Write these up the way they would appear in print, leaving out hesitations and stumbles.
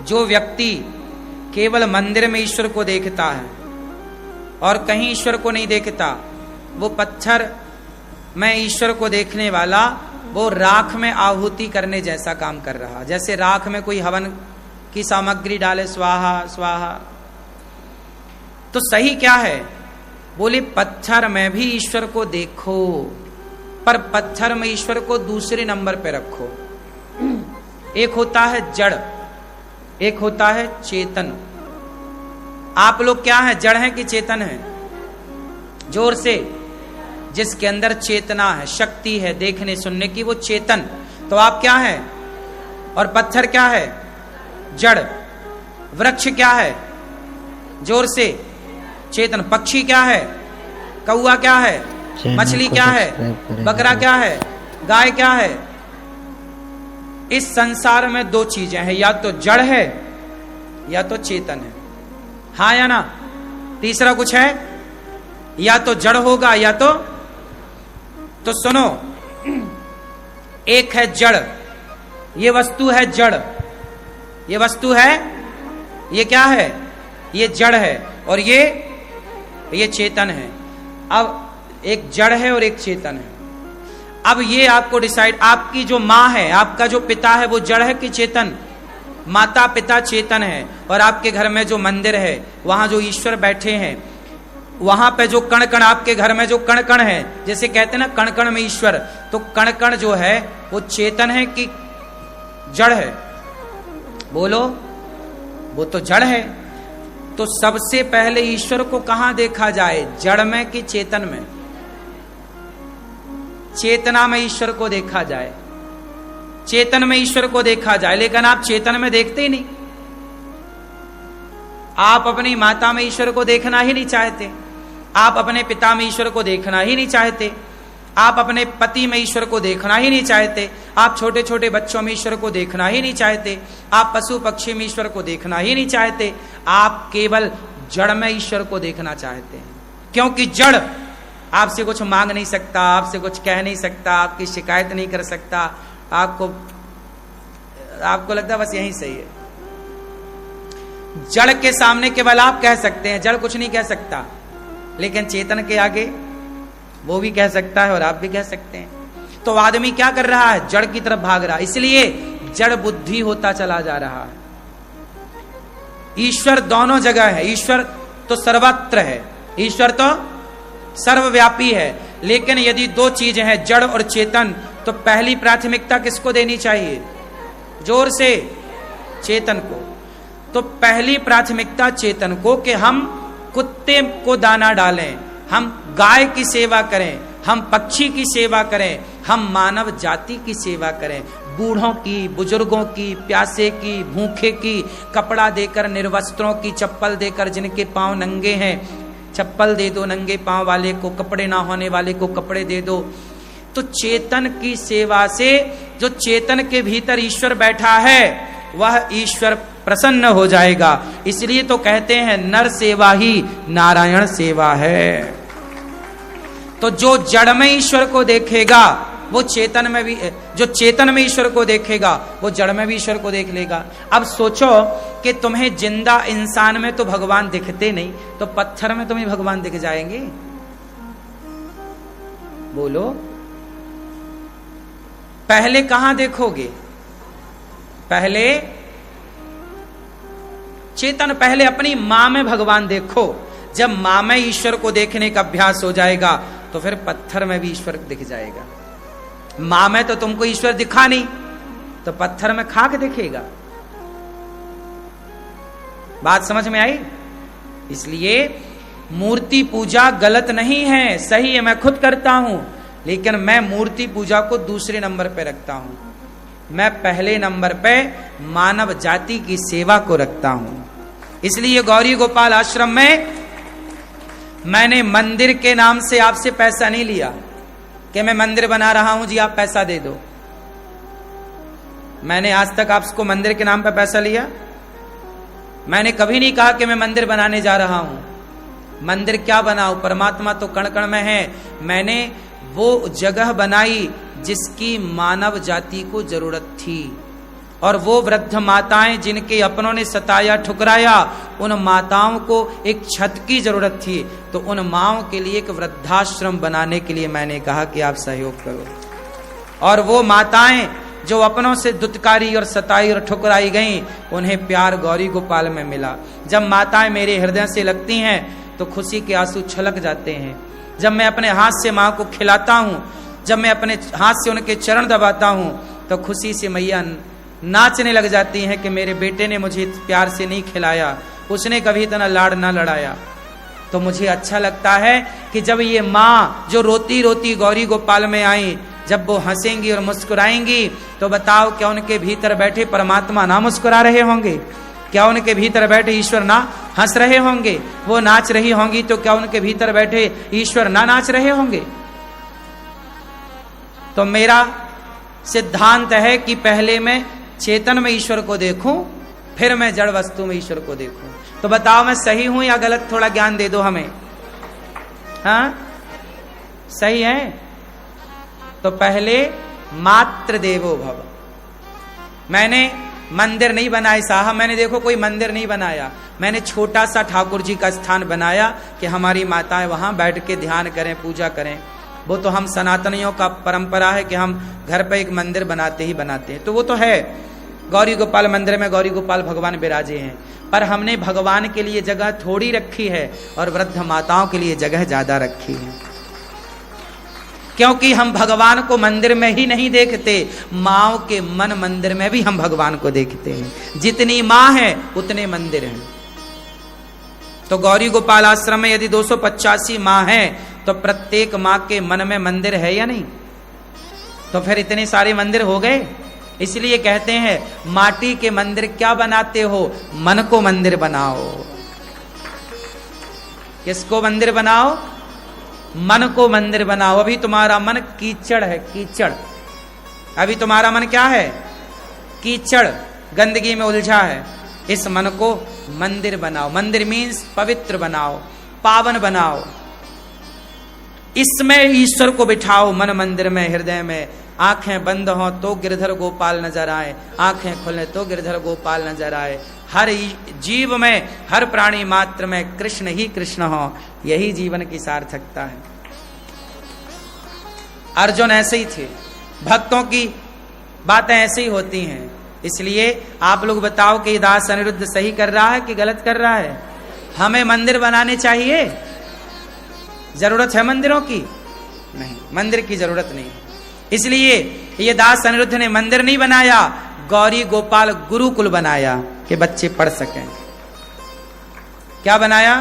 जो व्यक्ति केवल मंदिर में ईश्वर को देखता है और कहीं ईश्वर को नहीं देखता, वो पत्थर में ईश्वर को देखने वाला वो राख में आहुति करने जैसा काम कर रहा। जैसे राख में कोई हवन की सामग्री डाले, स्वाहा स्वाहा। तो सही क्या है? बोले पत्थर में भी ईश्वर को देखो, पर पत्थर में ईश्वर को दूसरे नंबर पे रखो। एक होता है जड़, एक होता है चेतन। आप लोग क्या है, जड़ हैं कि चेतन हैं? जोर से। जिसके अंदर चेतना है, शक्ति है देखने सुनने की, वो चेतन। तो आप क्या है? और पत्थर क्या है? जड़। वृक्ष क्या है? जोर से। चेतन। पक्षी क्या है? कौआ क्या है? मछली क्या है? बकरा क्या है? गाय क्या है? इस संसार में दो चीजें हैं, या तो जड़ है या तो चेतन है। हाँ या ना? तीसरा कुछ है? या तो जड़ होगा या तो सुनो, एक है जड़, ये वस्तु है जड़, ये वस्तु है, ये क्या है? ये जड़ है, और ये चेतन है। अब एक जड़ है और एक चेतन है। अब ये आपको डिसाइड, आपकी जो माँ है, आपका जो पिता है, वो जड़ है कि चेतन? माता पिता चेतन है। और आपके घर में जो मंदिर है, वहां जो ईश्वर बैठे हैं, वहां पे जो कण कण, आपके घर में जो कण कण है, जैसे कहते हैं ना कण कण में ईश्वर, तो कण कण जो है वो चेतन है कि जड़ है? बोलो। वो तो जड़ है। तो सबसे पहले ईश्वर को कहां देखा जाए, जड़ में कि चेतन में? चेतना में ईश्वर को देखा जाए, चेतन में ईश्वर को देखा जाए। लेकिन आप चेतन में देखते ही नहीं। आप अपनी माता में ईश्वर को देखना ही नहीं चाहते, आप अपने पिता में ईश्वर को देखना ही नहीं चाहते, आप अपने पति में ईश्वर को देखना ही नहीं चाहते, आप छोटे छोटे बच्चों में ईश्वर को देखना ही नहीं चाहते, आप पशु पक्षी में ईश्वर को देखना ही नहीं चाहते। आप केवल जड़ में ईश्वर को देखना चाहते हैं, क्योंकि जड़ आपसे कुछ मांग नहीं सकता, आपसे कुछ कह नहीं सकता, आपकी शिकायत नहीं कर सकता। आपको लगता है बस यही सही है। जड़ के सामने केवल आप कह सकते हैं, जड़ कुछ नहीं कह सकता। लेकिन चेतन के आगे वो भी कह सकता है और आप भी कह सकते हैं। तो आदमी क्या कर रहा है? जड़ की तरफ भाग रहा है, इसलिए जड़ बुद्धि होता चला जा रहा है। ईश्वर दोनों जगह है, ईश्वर तो सर्वत्र है, ईश्वर तो सर्वव्यापी है। लेकिन यदि दो चीजें हैं, जड़ और चेतन, तो पहली प्राथमिकता किसको देनी चाहिए? जोर से। चेतन को। तो पहली प्राथमिकता चेतन को, कि हम कुत्ते को दाना डालें, हम गाय की सेवा करें, हम पक्षी की सेवा करें, हम मानव जाति की सेवा करें, बूढ़ों की, बुजुर्गों की, प्यासे की, भूखे की, कपड़ा देकर, निर्वस्त्रों की, चप्पल देकर, जिनके पांव नंगे हैं चप्पल दे दो, नंगे पांव वाले को, कपड़े ना होने वाले को कपड़े दे दो। तो चेतन की सेवा से, जो चेतन के भीतर ईश्वर बैठा है, वह ईश्वर प्रसन्न हो जाएगा। इसलिए तो कहते हैं नर सेवा ही नारायण सेवा है। तो जो जड़ में ईश्वर को देखेगा वो चेतन में भी, जो चेतन में ईश्वर को देखेगा वो जड़ में भी ईश्वर को देख लेगा। अब सोचो कि तुम्हें जिंदा इंसान में तो भगवान दिखते नहीं, तो पत्थर में तुम्हें भगवान दिख जाएंगे? बोलो। पहले कहां देखोगे? पहले चेतन, पहले अपनी मां में भगवान देखो। जब मां में ईश्वर को देखने का अभ्यास हो जाएगा तो फिर पत्थर में भी ईश्वर दिख जाएगा। मां में तो तुमको ईश्वर दिखा नहीं, तो पत्थर में खाक दिखेगा। बात समझ में आई? इसलिए मूर्ति पूजा गलत नहीं है, सही है, मैं खुद करता हूं, लेकिन मैं मूर्ति पूजा को दूसरे नंबर पे रखता हूं। मैं पहले नंबर पे मानव जाति की सेवा को रखता हूं। इसलिए गौरी गोपाल आश्रम में मैंने मंदिर के नाम से आपसे पैसा नहीं लिया कि मैं मंदिर बना रहा हूं जी आप पैसा दे दो। मैंने आज तक आपको मंदिर के नाम पर पैसा लिया? मैंने कभी नहीं कहा कि मैं मंदिर बनाने जा रहा हूं। मंदिर क्या बनाऊं? परमात्मा तो कण कण में है। मैंने वो जगह बनाई जिसकी मानव जाति को जरूरत थी। और वो वृद्ध माताएं जिनके अपनों ने सताया ठुकराया, उन माताओं को एक छत की जरूरत थी, तो उन माओं के लिए एक वृद्धाश्रम बनाने के लिए मैंने कहा कि आप सहयोग करो। और वो माताएं जो अपनों से दुत्कारी और सताई और ठुकराई गईं, उन्हें प्यार गौरी गोपाल में मिला। जब माताएं मेरे हृदय से लगती हैं तो खुशी के आंसू छलक जाते हैं। जब मैं अपने हाथ से माँ को खिलाता हूँ, जब मैं अपने हाथ से उनके चरण दबाता हूँ, तो खुशी से मैया नाचने लग जाती हैं कि मेरे बेटे ने मुझे प्यार से नहीं खिलाया, उसने कभी इतना लाड़ ना लड़ाया। तो मुझे अच्छा लगता है कि जब ये माँ जो रोती रोती गौरी गोपाल में आई, जब वो हंसेंगी और मुस्कुराएंगी, तो बताओ क्या उनके भीतर बैठे परमात्मा ना मुस्कुरा रहे होंगे? क्या उनके भीतर बैठे ईश्वर ना हंस रहे होंगे? वो नाच रही होंगी तो क्या उनके भीतर बैठे ईश्वर ना नाच रहे होंगे? तो मेरा सिद्धांत है कि पहले मैं चेतन में ईश्वर को देखूं, फिर मैं जड़ वस्तु में ईश्वर को देखूं। तो बताओ मैं सही हूं या गलत? थोड़ा ज्ञान दे दो हमें। हाँ, सही है। तो पहले मात्र देवो भव। मैंने मंदिर नहीं बनाए साहब, मैंने देखो कोई मंदिर नहीं बनाया, मैंने छोटा सा ठाकुर जी का स्थान बनाया कि हमारी माताएं वहां बैठ के ध्यान करें, पूजा करें। वो तो हम सनातनियों का परंपरा है कि हम घर पे एक मंदिर बनाते ही बनाते हैं, तो वो तो है। गौरी गोपाल मंदिर में गौरी गोपाल भगवान विराजे हैं, पर हमने भगवान के लिए जगह थोड़ी रखी है और वृद्ध माताओं के लिए जगह ज्यादा रखी है, क्योंकि हम भगवान को मंदिर में ही नहीं देखते, माओ के मन मंदिर में भी हम भगवान को देखते हैं। जितनी माँ है उतने मंदिर हैं। तो गौरी गोपाल आश्रम में यदि 285 माँ है तो प्रत्येक माँ के मन में मंदिर है या नहीं? तो फिर इतने सारे मंदिर हो गए। इसलिए कहते हैं माटी के मंदिर क्या बनाते हो, मन को मंदिर बनाओ। किसको मंदिर बनाओ? मन को मंदिर बनाओ। अभी तुम्हारा मन कीचड़ है, कीचड़। अभी तुम्हारा मन क्या है? कीचड़, गंदगी में उलझा है। इस मन को मंदिर बनाओ। मंदिर मीन्स पवित्र बनाओ, पावन बनाओ। इसमें ईश्वर को बिठाओ मन मंदिर में, हृदय में। आंखें बंद हो तो गिरधर गोपाल नजर आए, आंखें खुले तो गिरधर गोपाल नजर आए। हर जीव में, हर प्राणी मात्र में कृष्ण ही कृष्ण हो, यही जीवन की सार्थकता है। अर्जुन ऐसे ही थे। भक्तों की बातें ऐसे ही होती हैं। इसलिए आप लोग बताओ कि दास अनिरुद्ध सही कर रहा है कि गलत कर रहा है? हमें मंदिर बनाने चाहिए? जरूरत है मंदिरों की? नहीं, मंदिर की जरूरत नहीं। इसलिए ये दास अनिरुद्ध ने मंदिर नहीं बनाया, गौरी गोपाल गुरुकुल बनाया कि बच्चे पढ़ सकें। क्या बनाया?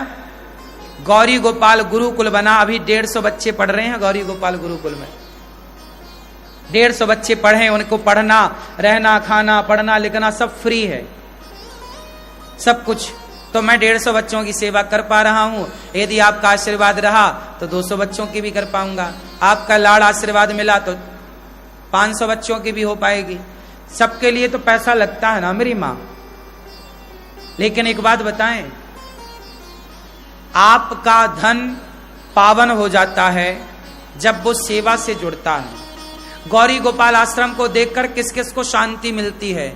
गौरी गोपाल गुरुकुल बना। अभी 150 बच्चे पढ़ रहे हैं गौरी गोपाल गुरुकुल में। 150 बच्चे पढ़े, उनको पढ़ना, रहना, खाना, पढ़ना, लिखना सब फ्री है, सब कुछ। तो मैं 150 बच्चों की सेवा कर पा रहा हूं। यदि आपका आशीर्वाद रहा तो 200 बच्चों की भी कर पाऊंगा। आपका लाड़ आशीर्वाद मिला तो 500 बच्चों की भी हो पाएगी। सबके लिए तो पैसा लगता है ना मेरी मां। लेकिन एक बात बताएं, आपका धन पावन हो जाता है जब वो सेवा से जुड़ता है। गौरी गोपाल आश्रम को देखकर किस किस को शांति मिलती है,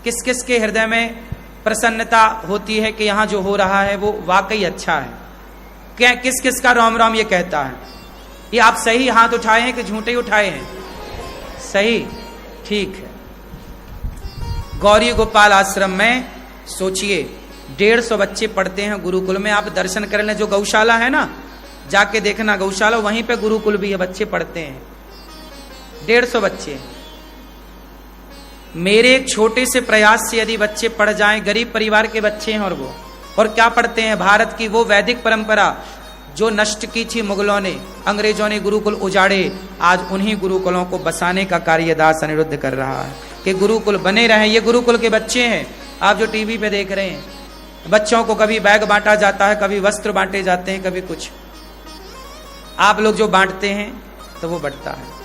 किस किस के हृदय में प्रसन्नता होती है कि यहां जो हो रहा है वो वाकई अच्छा है। क्या किस किस का राम राम ये कहता है? ये आप सही हाथ उठाए हैं कि झूठे उठाए हैं? सही, ठीक है। गौरी गोपाल आश्रम में सोचिए 150 बच्चे पढ़ते हैं गुरुकुल में। आप दर्शन कर लें, जो गौशाला है ना, जाके देखना गौशाला, वहीं पे गुरुकुल भी है, बच्चे पढ़ते हैं। 150 बच्चे। मेरे एक छोटे से प्रयास से यदि बच्चे पढ़ जाएं, गरीब परिवार के बच्चे हैं और वो, और क्या पढ़ते हैं? भारत की वो वैदिक परंपरा जो नष्ट की थी मुगलों ने, अंग्रेजों ने गुरुकुल उजाड़े, आज उन्हीं गुरुकुलों को बसाने का कार्य दास अनिरुद्ध कर रहा है कि गुरुकुल बने रहें। ये गुरुकुल के बच्चे हैं, आप जो टीवी पे देख रहे हैं। बच्चों को कभी बैग बांटा जाता है, कभी वस्त्र बांटे जाते हैं, कभी कुछ। आप लोग जो बांटते हैं तो वो बढ़ता है।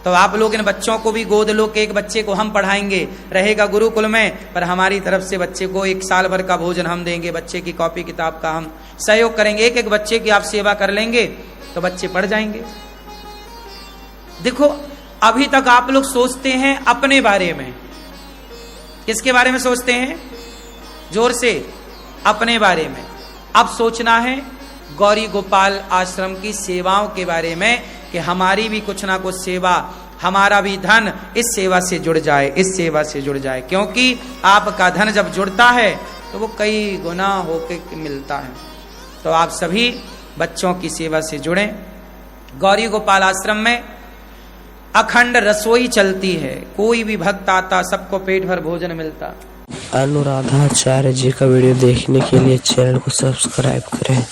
तो आप लोग इन बच्चों को भी गोद लो कि एक बच्चे को हम पढ़ाएंगे, रहेगा गुरुकुल में, पर हमारी तरफ से बच्चे को 1 साल भर का भोजन हम देंगे, बच्चे की कॉपी किताब का हम सहयोग करेंगे। एक एक बच्चे की आप सेवा कर लेंगे तो बच्चे पढ़ जाएंगे। देखो, अभी तक आप लोग सोचते हैं अपने बारे में, किसके बारे में सोचते हैं? जोर से, अपने बारे में। अब सोचना है गौरी गोपाल आश्रम की सेवाओं के बारे में कि हमारी भी कुछ ना कुछ सेवा, हमारा भी धन इस सेवा से जुड़ जाए, इस सेवा से जुड़ जाए। क्योंकि आपका धन जब जुड़ता है तो वो कई गुना होके मिलता है। तो आप सभी बच्चों की सेवा से जुड़ें। गौरी गोपाल आश्रम में अखंड रसोई चलती है, कोई भी भक्त आता सबको पेट भर भोजन मिलता। अनुराधाचार्य जी का वीडियो देखने के लिए चैनल को सब्सक्राइब करें।